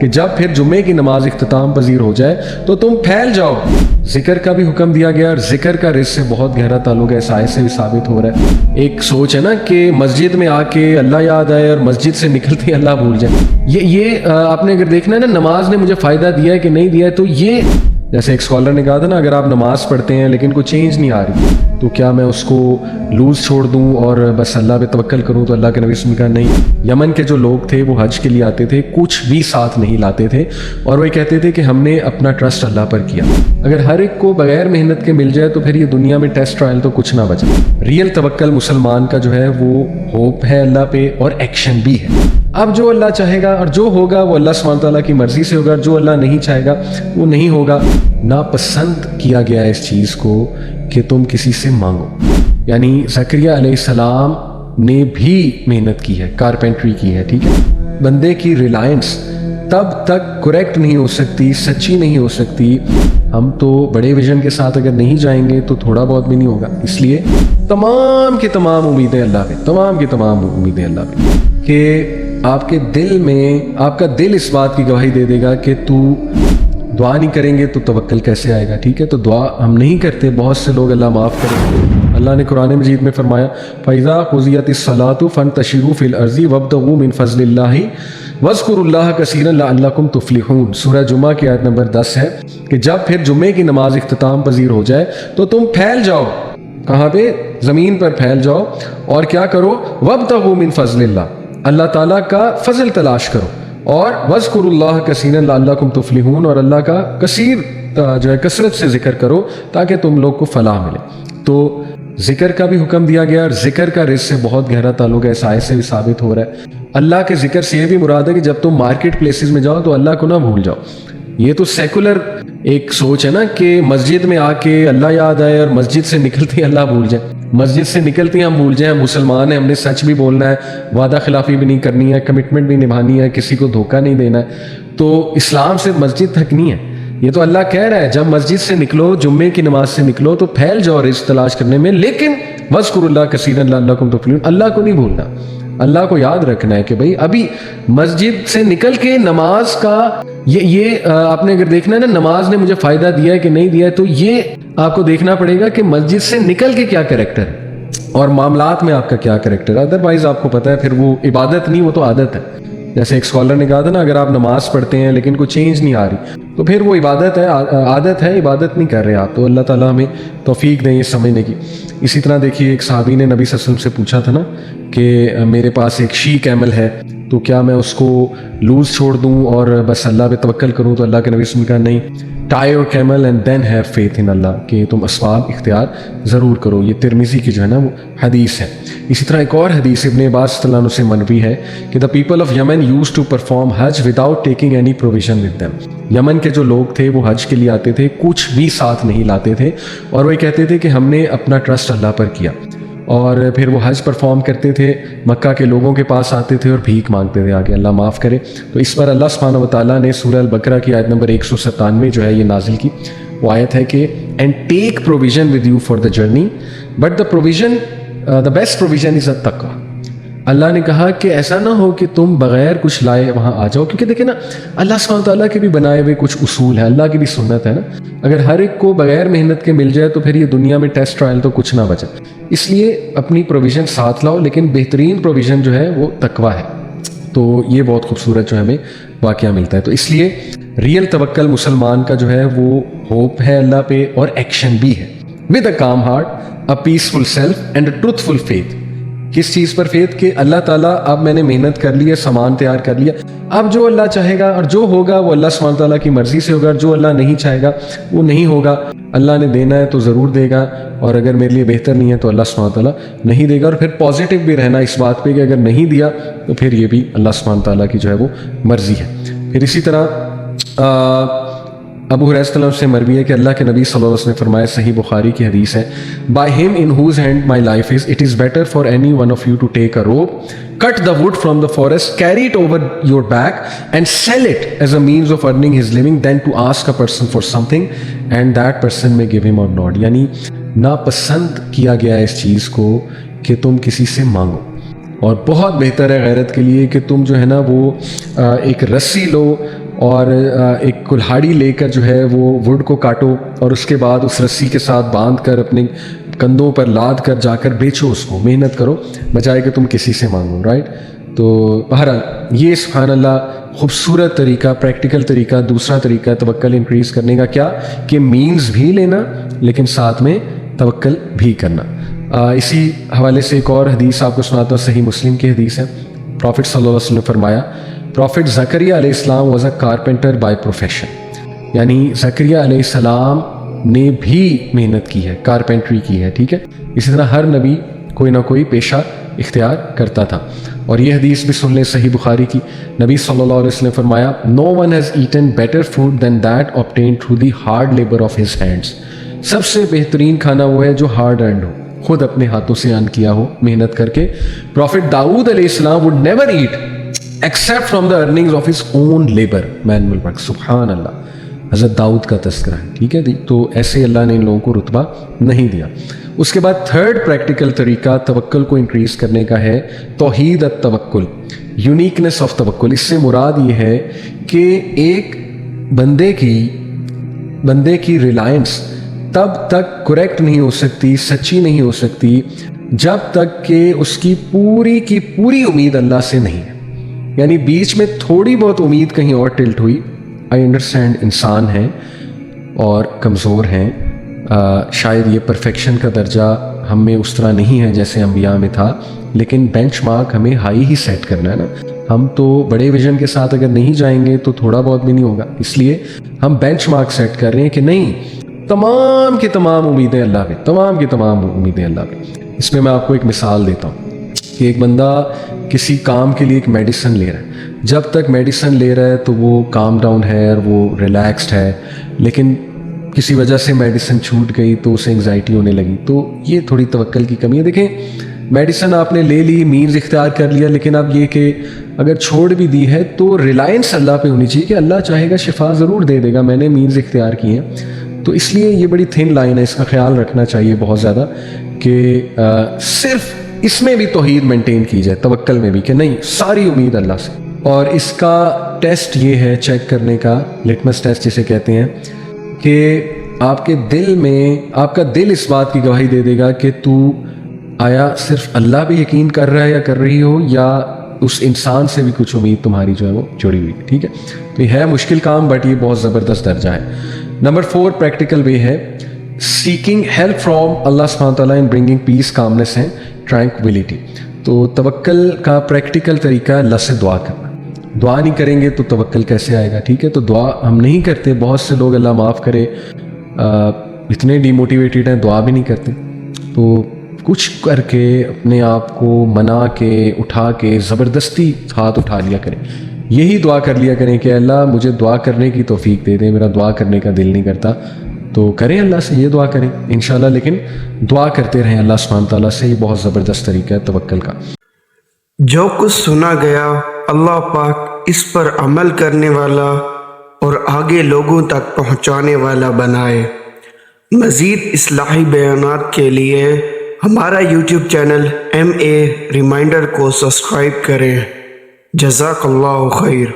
کہ جب پھر جمعے کی نماز اختتام پذیر ہو جائے تو تم پھیل جاؤ۔ ذکر کا بھی حکم دیا گیا، اور ذکر کا رزق سے بہت گہرا تعلق ہے، اس آیت سے بھی ثابت ہو رہا ہے۔ ایک سوچ ہے نا کہ مسجد میں آ کے اللہ یاد آئے اور مسجد سے نکلتے ہی اللہ بھول جائے، یہ آپ نے اگر دیکھنا ہے نا نماز نے مجھے فائدہ دیا ہے کہ نہیں دیا ہے، تو یہ جیسے ایک اسکالر نے کہا تھا نا، اگر آپ نماز پڑھتے ہیں لیکن کوئی چینج نہیں آ رہی تو کیا میں اس کو لوز چھوڑ دوں اور بس اللہ پہ توکل کروں؟ تو اللہ کے نبی نے کہا نہیں۔ یمن کے جو لوگ تھے وہ حج کے لیے آتے تھے، کچھ بھی ساتھ نہیں لاتے تھے، اور وہ کہتے تھے کہ ہم نے اپنا ٹرسٹ اللہ پر کیا۔ اگر ہر ایک کو بغیر محنت کے مل جائے تو پھر یہ دنیا میں ٹیسٹ ٹرائل تو کچھ نہ بچا۔ ریئل توکل مسلمان کا جو ہے وہ ہوپ ہے اللہ پہ، اور ایکشن بھی ہے۔ اب جو اللہ چاہے گا اور جو ہوگا وہ اللہ سبحانہ تعالیٰ کی مرضی سے ہوگا، اور جو اللہ نہیں چاہے گا وہ نہیں ہوگا۔ ناپسند کیا گیا ہے اس چیز کو کہ تم کسی سے مانگو، یعنی زکریہ علیہ السلام نے بھی محنت کی ہے، کارپینٹری کی ہے، ٹھیک ہے۔ بندے کی ریلائنس تب تک کریکٹ نہیں ہو سکتی، سچی نہیں ہو سکتی، ہم تو بڑے ویژن کے ساتھ اگر نہیں جائیں گے تو تھوڑا بہت بھی نہیں ہوگا۔ اس لیے تمام کی تمام امیدیں اللہ پہ، تمام کی تمام امیدیں اللہ پہ، کہ آپ کے دل میں، آپ کا دل اس بات کی گواہی دے دے گا کہ تو دعا نہیں کریں گے تو توکل کیسے آئے گا، ٹھیک ہے۔ تو دعا ہم نہیں کرتے، بہت سے لوگ اللہ معاف کریں۔ اللہ نے قرآن مجید میں فرمایا فَإِذَا قُضِيَتِ الصَّلَاةُ فَانتَشِرُوا فِي الْأَرْضِ وَابْتَغُوا مِن فَضْلِ اللَّهِ وَاذْكُرُوا اللَّهَ كَثِيرًا لَعَلَّكُمْ تُفْلِحُونَ۔ سورہ جمعہ کی آیت نمبر 10 ہے کہ جب پھر جمعے کی نماز اختتام پذیر ہو جائے تو تم پھیل جاؤ، کہاں پہ؟ زمین پر پھیل جاؤ، اور کیا کرو؟ وَابْتَغُوا مِن فَضْلِ اللَّهِ، اللہ تعالیٰ کا فضل تلاش کرو، اور وَاذْكُرُوا اللَّهَ كَثِيرًا لَعَلَّكُمْ تُفْلِحُونَ، اور اللہ کا کثیر جو ہے کثرت سے ذکر کرو تاکہ تم لوگ کو فلاح ملے۔ تو ذکر کا بھی حکم دیا گیا، اور ذکر کا رزق سے بہت گہرا تعلق ہے، اس آیت سے بھی ثابت ہو رہا ہے۔ اللہ کے ذکر سے یہ بھی مراد ہے کہ جب تم مارکیٹ پلیسز میں جاؤ تو اللہ کو نہ بھول جاؤ۔ یہ تو سیکولر ایک سوچ ہے نا کہ مسجد میں آ کے اللہ یاد آئے اور مسجد سے نکلتے ہی اللہ بھول جائے، مسجد سے نکلتے ہی ہم بھول جائیں ہم مسلمان ہیں، ہم نے سچ بھی بولنا ہے، وعدہ خلافی بھی نہیں کرنی ہے، کمٹمنٹ بھی نبھانی ہے، کسی کو دھوکہ نہیں دینا ہے۔ تو اسلام سے مسجد تک نہیں ہے، یہ تو اللہ کہہ رہا ہے جب مسجد سے نکلو، جمعے کی نماز سے نکلو تو پھیل جاؤ رزق تلاش کرنے میں، لیکن وَاذْكُرُوا اللَّهَ كَثِيرًا لَعَلَّكُمْ تُفْلِحُونَ، اللہ کو نہیں بھولنا، اللہ کو یاد رکھنا ہے کہ بھئی ابھی مسجد سے نکل کے نماز کا یہ آپ نے اگر دیکھنا ہے نا نماز نے مجھے فائدہ دیا ہے کہ نہیں دیا ہے، تو یہ آپ کو دیکھنا پڑے گا کہ مسجد سے نکل کے کیا کریکٹر ہے اور معاملات میں آپ کا کیا کریکٹر ہے۔ ادروائز آپ کو پتہ ہے پھر وہ عبادت نہیں، وہ تو عادت ہے۔ جیسے ایک اسکالر نے کہا تھا نا، اگر آپ نماز پڑھتے ہیں لیکن کوئی چینج نہیں آ رہی تو پھر وہ عبادت ہے، عادت ہے، عبادت نہیں کر رہے آپ۔ تو اللہ تعالیٰ ہمیں توفیق دیں یہ سمجھنے کی۔ اسی طرح دیکھیے ایک صحابی نے نبی صلی اللہ علیہ وسلم سے پوچھا تھا نا کہ میرے پاس ایک شی کیمل ہے تو کیا میں اس کو لوز چھوڑ دوں اور بس اللہ پہ توکل کروں؟ تو اللہ کے نبی صلی اللہ علیہ وسلم نے کہا نہیں، tie your camel and then have faith in Allah, کہ تم اسباب اختیار ضرور کرو۔ یہ ترمذی کی جو ہے نا وہ حدیث ہے۔ اسی طرح ایک اور حدیث ابن عباس صلی اللہ علیہ وسلم سے منوی ہے کہ the people of Yemen use to perform Hajj without taking any provision with them. Yemen کے جو لوگ تھے وہ حج کے لیے آتے تھے، کچھ بھی ساتھ نہیں لاتے تھے، اور وہ کہتے تھے کہ ہم نے اپنا ٹرسٹ اللہ پر کیا، اور پھر وہ حج پرفارم کرتے تھے، مکہ کے لوگوں کے پاس آتے تھے اور بھیک مانگتے تھے آگے، اللہ معاف کرے۔ تو اس پر اللہ سبحانہ و تعالیٰ نے سورہ البقرہ کی آیت نمبر 197 جو ہے یہ نازل کی۔ وہ آیت ہے کہ and take provision with you for the journey but the provision the best provision is التقویٰ۔ اللہ نے کہا کہ ایسا نہ ہو کہ تم بغیر کچھ لائے وہاں آ جاؤ، کیونکہ دیکھیں نا اللہ سبحانہ تعالیٰ کے بھی بنائے ہوئے کچھ اصول ہیں، اللہ کی بھی سنت ہے نا۔ اگر ہر ایک کو بغیر محنت کے مل جائے تو پھر یہ دنیا میں ٹیسٹ ٹرائل تو کچھ نہ بچا۔ اس لیے اپنی پروویژن ساتھ لاؤ، لیکن بہترین پروویژن جو ہے وہ تقویٰ ہے۔ تو یہ بہت خوبصورت جو ہمیں واقعہ ملتا ہے۔ تو اس لیے ریئل توکل مسلمان کا جو ہے وہ ہوپ ہے اللہ پہ، اور ایکشن بھی ہے۔ With a calm heart, a peaceful self and a truthful faith. کس چیز پر فیتھ؟ کہ اللہ تعالیٰ اب میں نے محنت کر لی ہے، سامان تیار کر لیا، اب جو اللہ چاہے گا اور جو ہوگا وہ اللہ سبحانہ تعالیٰ کی مرضی سے ہوگا، جو اللہ نہیں چاہے گا وہ نہیں ہوگا۔ اللہ نے دینا ہے تو ضرور دے گا، اور اگر میرے لیے بہتر نہیں ہے تو اللہ سبحانہ تعالیٰ نہیں دے گا۔ اور پھر پازیٹیو بھی رہنا اس بات پہ کہ اگر نہیں دیا تو پھر یہ بھی اللہ سبحانہ تعالیٰ کی جو ہے وہ مرضی ہے۔ پھر اسی طرح ابو ہریرہ رضی اللہ عنہ سے مروی ہے کہ اللہ کے نبی صلی اللہ علیہ وسلم نے فرمایا، صحیح بخاری کی حدیث ہے، by him in whose hand my life is, it is better for any one of you to take a rope, cut the wood from the forest, carry it over your back and sell it as a means of earning his living than to ask a person for something and that person may give him or not۔ یعنی ناپسند کیا گیا ہے اس چیز کو کہ تم کسی سے مانگو، اور بہت بہتر ہے غیرت کے لیے کہ تم جو ہے نا وہ ایک رسی لو اور ایک کلہاڑی لے کر جو ہے وہ ووڈ کو کاٹو اور اس کے بعد اس رسی کے ساتھ باندھ کر اپنے کندھوں پر لاد کر جا کر بیچو اس کو، محنت کرو بجائے کہ تم کسی سے مانگو، رائٹ؟ تو بہرحال یہ سبحان اللہ خوبصورت طریقہ، پریکٹیکل طریقہ، دوسرا طریقہ توکل انکریز کرنے کا کیا کہ مینز بھی لینا لیکن ساتھ میں توکل بھی کرنا۔ اسی حوالے سے ایک اور حدیث آپ کو سناتا ہوں، صحیح مسلم کی حدیث ہے۔ پروفٹ صلی اللہ علیہ وسلم نے فرمایا، پروفٹ زکریا علیہ السلام was a carpenter by profession, یعنی زکریا علیہ السلام نے بھی محنت کی ہے، کارپینٹری کی ہے، ٹھیک ہے؟ اسی طرح ہر نبی کوئی نہ کوئی پیشہ اختیار کرتا تھا۔ اور یہ حدیث بھی سن لیں صحیح بخاری کی، نبی صلی اللہ علیہ وسلم نے فرمایا، no one has eaten better food than that obtained through the hard labor of his hands، سب سے بہترین کھانا وہ ہے جو ہارڈ ارنڈ ہو، خود اپنے ہاتھوں سے ارن کیا ہو محنت کر کے۔ پروفٹ داؤد علیہ السلام would never eat except from the earnings of his own labor، manual work، سبحان اللہ، حضرت داؤد کا تذکرہ ہے، ٹھیک ہے؟ تو ایسے اللہ نے ان لوگوں کو رتبہ نہیں دیا۔ اس کے بعد تھرڈ پریکٹیکل طریقہ توکل کو انکریز کرنے کا ہے توحید التوکل، یونیکنیس آف توکل۔ اس سے مراد یہ ہے کہ ایک بندے کی ریلائنس تب تک کریکٹ نہیں ہو سکتی، سچی نہیں ہو سکتی جب تک کہ اس کی پوری امید اللہ سے نہیں ہے۔ یعنی بیچ میں تھوڑی بہت امید کہیں اور ٹلٹ ہوئی، آئی انڈرسٹینڈ انسان ہیں اور کمزور ہیں، شاید یہ پرفیکشن کا درجہ ہم میں اس طرح نہیں ہے جیسے انبیاء میں تھا، لیکن بینچ مارک ہمیں ہائی ہی سیٹ کرنا ہے نا۔ ہم تو بڑے ویژن کے ساتھ اگر نہیں جائیں گے تو تھوڑا بہت بھی نہیں ہوگا، اس لیے ہم بینچ مارک سیٹ کر رہے ہیں کہ نہیں، تمام کی تمام امیدیں اللہ پہ، تمام کی تمام امیدیں اللہ پہ۔ اس میں میں آپ کو ایک مثال دیتا ہوں کہ ایک بندہ کسی کام کے لیے ایک میڈیسن لے رہا ہے، جب تک میڈیسن لے رہا ہے تو وہ کام ڈاؤن ہے اور وہ ریلیکسڈ ہے، لیکن کسی وجہ سے میڈیسن چھوٹ گئی تو اسے انگزائٹی ہونے لگی، تو یہ تھوڑی توکل کی کمی ہے۔ دیکھیں میڈیسن آپ نے لے لی، مینز اختیار کر لیا، لیکن اب یہ کہ اگر چھوڑ بھی دی ہے تو ریلائنس اللہ پہ ہونی چاہیے کہ اللہ چاہے گا شفا ضرور دے دے گا، میں نے مینز اختیار کی ہیں۔ تو اس لیے یہ بڑی تھن لائن ہے، اس کا خیال رکھنا چاہیے بہت زیادہ کہ صرف اس میں بھی توحید مینٹین کی جائے، توکل میں بھی، کہ نہیں ساری امید اللہ سے۔ اور اس کا ٹیسٹ یہ ہے چیک کرنے کا، لٹمس ٹیسٹ جسے کہتے ہیں، کہ آپ کے دل میں، آپ کا دل اس بات کی گواہی دے دے گا کہ تو آیا صرف اللہ بھی یقین کر رہا ہے یا کر رہی ہو، یا اس انسان سے بھی کچھ امید تمہاری جو ہے وہ جڑی ہوئی، ٹھیک ہے؟ تو یہ ہے مشکل کام، بٹ یہ بہت زبردست درجہ ہے۔ نمبر 4 پریکٹیکل وے ہے سیکنگ ہیلپ فرام اللہ سبحانہ وتعالیٰ in bringing piece, commons and ٹرانکویلٹی۔ تو توکل کا پریکٹیکل طریقہ ہے اللہ سے دعا کرنا۔ دعا نہیں کریں گے تو توکل کیسے آئے گا، ٹھیک ہے؟ تو دعا ہم نہیں کرتے، بہت سے لوگ اللہ معاف کرے اتنے ڈی موٹیویٹیڈ ہیں، دعا بھی نہیں کرتے۔ تو کچھ کر کے اپنے آپ کو منا کے اٹھا کے زبردستی ہاتھ اٹھا لیا کریں، یہی دعا کر لیا کریں کہ اللہ مجھے دعا کرنے کی توفیق دے دے، میرا دعا کرنے کا دل نہیں کرتا، تو کریں اللہ سے یہ دعا کریں انشاءاللہ، لیکن دعا کرتے رہیں اللہ سبحانہ تعالیٰ سے، یہ بہت زبردست طریقہ ہے توکل کا۔ جو کچھ سنا گیا اللہ پاک اس پر عمل کرنے والا اور آگے لوگوں تک پہنچانے والا بنائے۔ مزید اصلاحی بیانات کے لیے ہمارا یوٹیوب چینل MA ریمائنڈر کو سبسکرائب کریں۔ جزاک اللہ خیر۔